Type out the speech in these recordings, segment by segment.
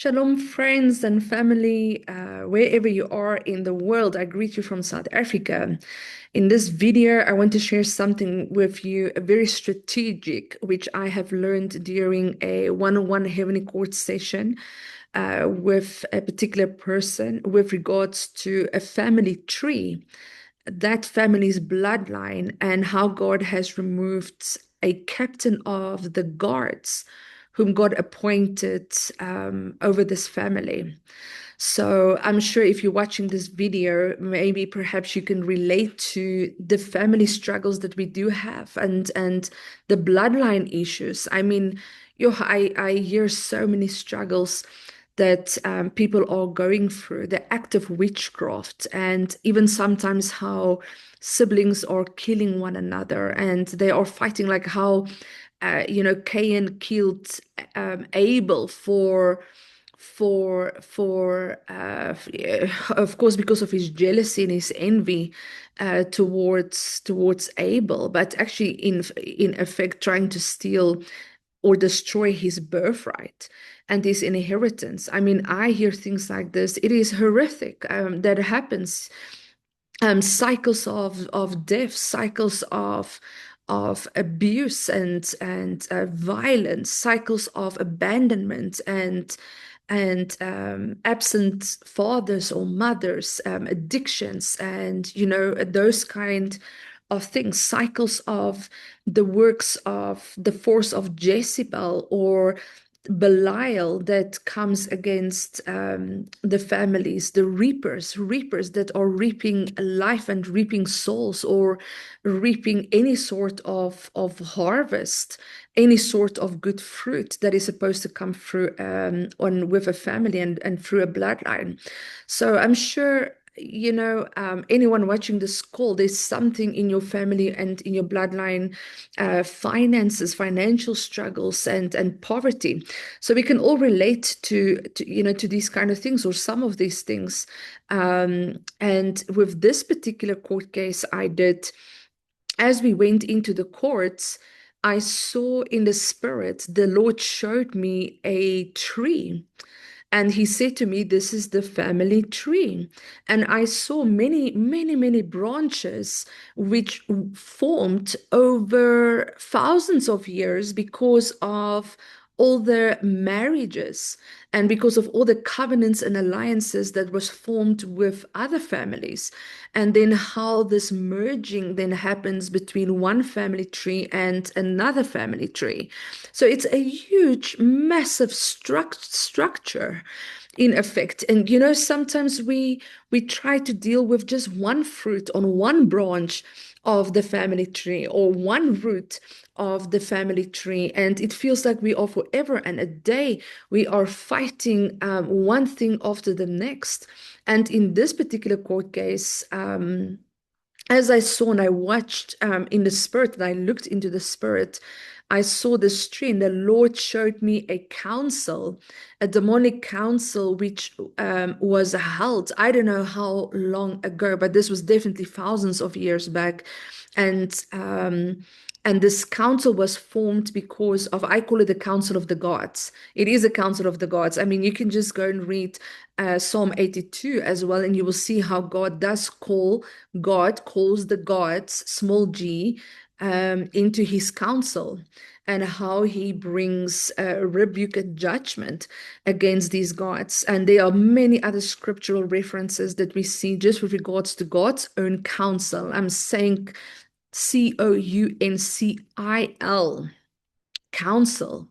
Shalom, friends and family, wherever you are in the world. I greet you from South Africa. In this video, I want to share something with you, very strategic, which I have learned during a one-on-one Heavenly Court session with a particular person with regards to a family tree, that family's bloodline, and how God has removed a captain of the guards whom God appointed over this family. So I'm sure if you're watching this video, maybe perhaps you can relate to the family struggles that we do have and the bloodline issues. I mean, I hear so many struggles that people are going through, the act of witchcraft, and even sometimes how siblings are killing one another and they are fighting, like how Cain killed Abel of course, because of his jealousy and his envy towards Abel, but actually in effect trying to steal or destroy his birthright and his inheritance. I mean, I hear things like this. It is horrific that happens. Cycles of death, cycles of abuse and violence, cycles of abandonment and absent fathers or mothers, addictions, and those kind of things, cycles of the works of the force of Jezebel or Belial that comes against the families, the reapers that are reaping life and reaping souls or reaping any sort of harvest, any sort of good fruit that is supposed to come through on with a family and through a bloodline. So I'm sure anyone watching this call, there's something in your family and in your bloodline, finances, financial struggles, and poverty. So we can all relate to these kind of things or some of these things. And with this particular court case, as we went into the courts, I saw in the spirit, the Lord showed me a tree. And he said to me, "This is the family tree." And I saw many, many, many branches which formed over thousands of years because of all the marriages and because of all the covenants and alliances that was formed with other families. And then how this merging then happens between one family tree and another family tree. So it's a huge, massive structure in effect. And sometimes we try to deal with just one fruit on one branch of the family tree or one root of the family tree, and it feels like we are forever and a day we are fighting one thing after the next. And in this particular court case, as I saw and I watched in the spirit and I looked into the spirit, I saw this tree and the Lord showed me a council, a demonic council, which was held, I don't know how long ago, but this was definitely thousands of years back. And this council was formed because of, I call it the council of the gods. It is a council of the gods. I mean, you can just go and read Psalm 82 as well, and you will see how God calls the gods, small g, into his counsel, and how he brings rebuke and judgment against these gods. And there are many other scriptural references that we see just with regards to God's own counsel. I'm saying council, counsel.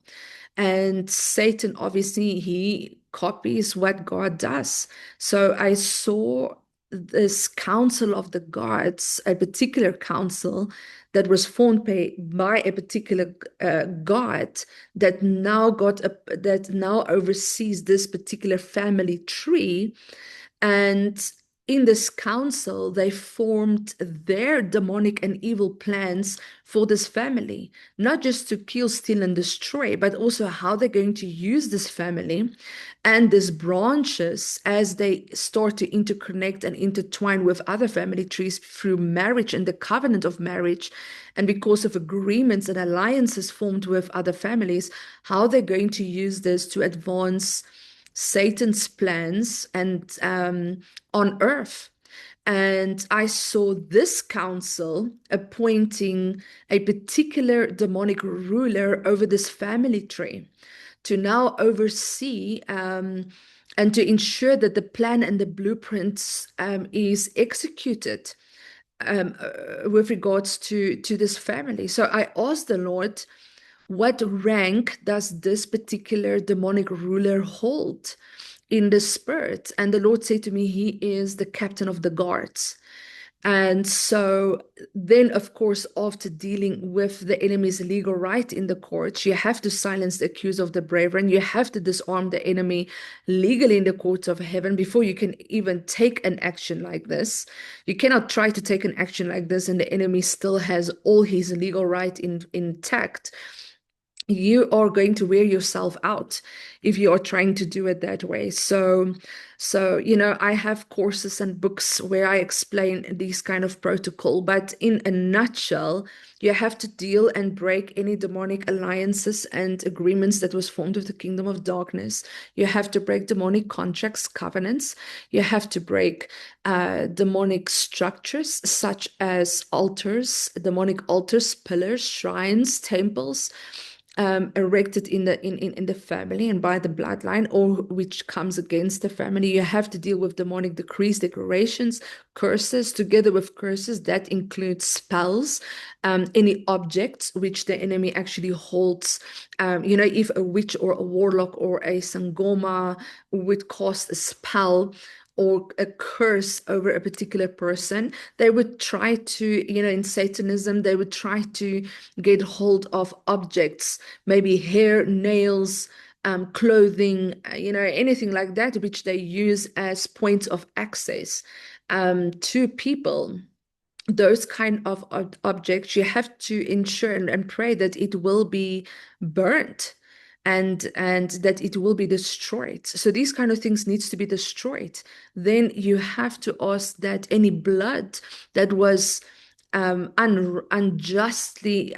And Satan, obviously, he copies what God does. So I saw this council of the gods, a particular council that was formed by a particular god that now oversees this particular family tree. And in this council, they formed their demonic and evil plans for this family, not just to kill, steal, and destroy, but also how they're going to use this family and these branches as they start to interconnect and intertwine with other family trees through marriage and the covenant of marriage. And because of agreements and alliances formed with other families, how they're going to use this to advance Satan's plans and on earth. And I saw this council appointing a particular demonic ruler over this family tree to now oversee and to ensure that the plan and the blueprints is executed with regards to this family. So I asked the Lord, what rank does this particular demonic ruler hold in the spirit? And the Lord said to me, he is the captain of the guards. And so then, of course, after dealing with the enemy's legal right in the courts, you have to silence the accused of the brethren. You have to disarm the enemy legally in the courts of heaven before you can even take an action like this. You cannot try to take an action like this and the enemy still has all his legal right intact. You are going to wear yourself out if you are trying to do it that way. So I have courses and books where I explain these kind of protocol, but in a nutshell, you have to deal and break any demonic alliances and agreements that was formed with the kingdom of darkness. You have to break demonic contracts, covenants. You have to break demonic structures such as altars, demonic altars, pillars, shrines, temples erected in the family and by the bloodline, or which comes against the family. You have to deal with demonic decrees, declarations, curses. Together with curses, that includes spells, any objects which the enemy actually holds. If a witch or a warlock or a sangoma would cast a spell or a curse over a particular person, they would try to, in Satanism, they would try to get hold of objects, maybe hair, nails, clothing, anything like that, which they use as points of access to people. Those kind of objects, you have to ensure and pray that it will be burnt and that it will be destroyed. So these kind of things needs to be destroyed. Then you have to ask that any blood that was unjustly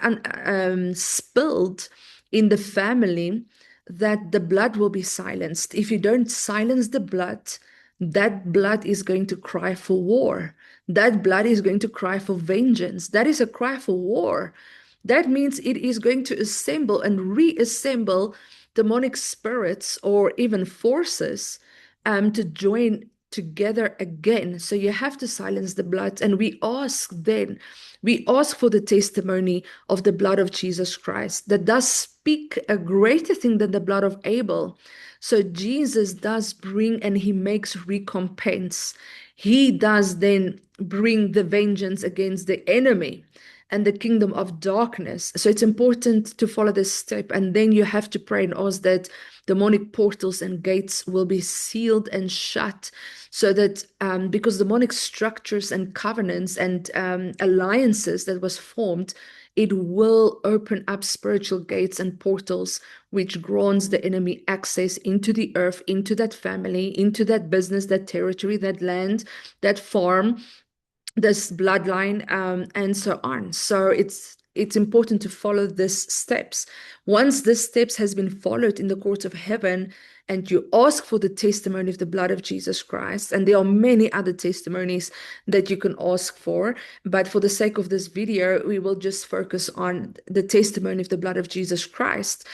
spilled in the family, that the blood will be silenced. If you don't silence the blood, that blood is going to cry for war. That blood is going to cry for vengeance. That is a cry for war. That means it is going to assemble and reassemble demonic spirits or even forces to join together again. So you have to silence the blood. And we ask for the testimony of the blood of Jesus Christ that does speak a greater thing than the blood of Abel. So Jesus does bring and he makes recompense. He does then bring the vengeance against the enemy and the kingdom of darkness. So it's important to follow this step. And then you have to pray and ask that demonic portals and gates will be sealed and shut so that because demonic structures and covenants and alliances that was formed, it will open up spiritual gates and portals which grants the enemy access into the earth, into that family, into that business, that territory, that land, that farm, this bloodline, and so on. So it's important to follow these steps. Once these steps has been followed in the courts of heaven, and you ask for the testimony of the blood of Jesus Christ, and there are many other testimonies that you can ask for, but for the sake of this video, we will just focus on the testimony of the blood of Jesus Christ.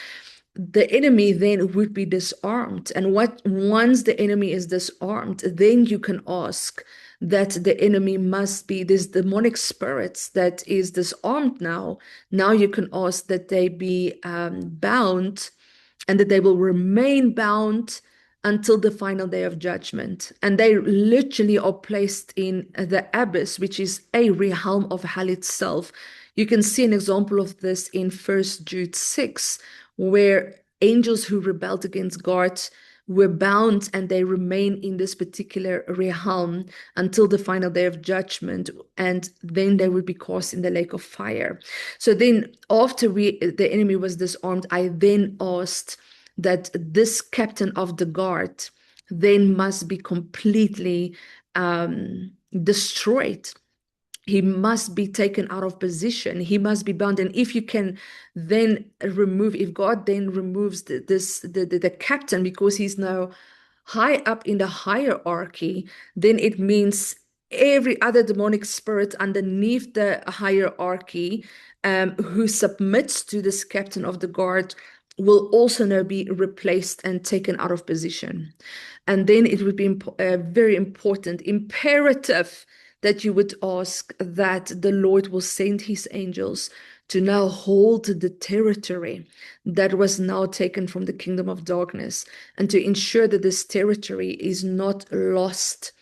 The enemy then would be disarmed. And once the enemy is disarmed, then you can ask that the enemy must be this demonic spirits that is disarmed now. Now you can ask that they be bound and that they will remain bound until the final day of judgment. And they literally are placed in the abyss, which is a realm of hell itself. You can see an example of this in 1 Jude 6, where angels who rebelled against God were bound and they remain in this particular realm until the final day of judgment, and then they would be cast in the lake of fire. So then after the enemy was disarmed, I then asked that this captain of the guard then must be completely destroyed. He must be taken out of position. He must be bound. And if you can then remove, if God then removes the captain, because he's now high up in the hierarchy, then it means every other demonic spirit underneath the hierarchy who submits to this captain of the guard will also now be replaced and taken out of position. And then it would be very important, imperative that you would ask that the Lord will send his angels to now hold the territory that was now taken from the kingdom of darkness and to ensure that this territory is not lost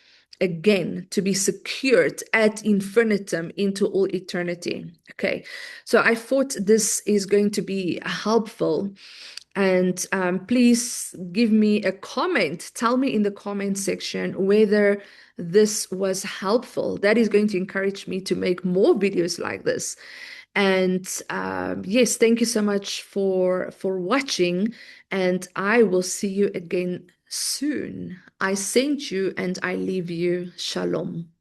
again, to be secured ad infinitum into all eternity. Okay, so I thought this is going to be helpful. And please give me a comment. Tell me in the comment section whether this was helpful. That is going to encourage me to make more videos like this. And yes, thank you so much for watching. And I will see you again soon. I send you and I leave you. Shalom.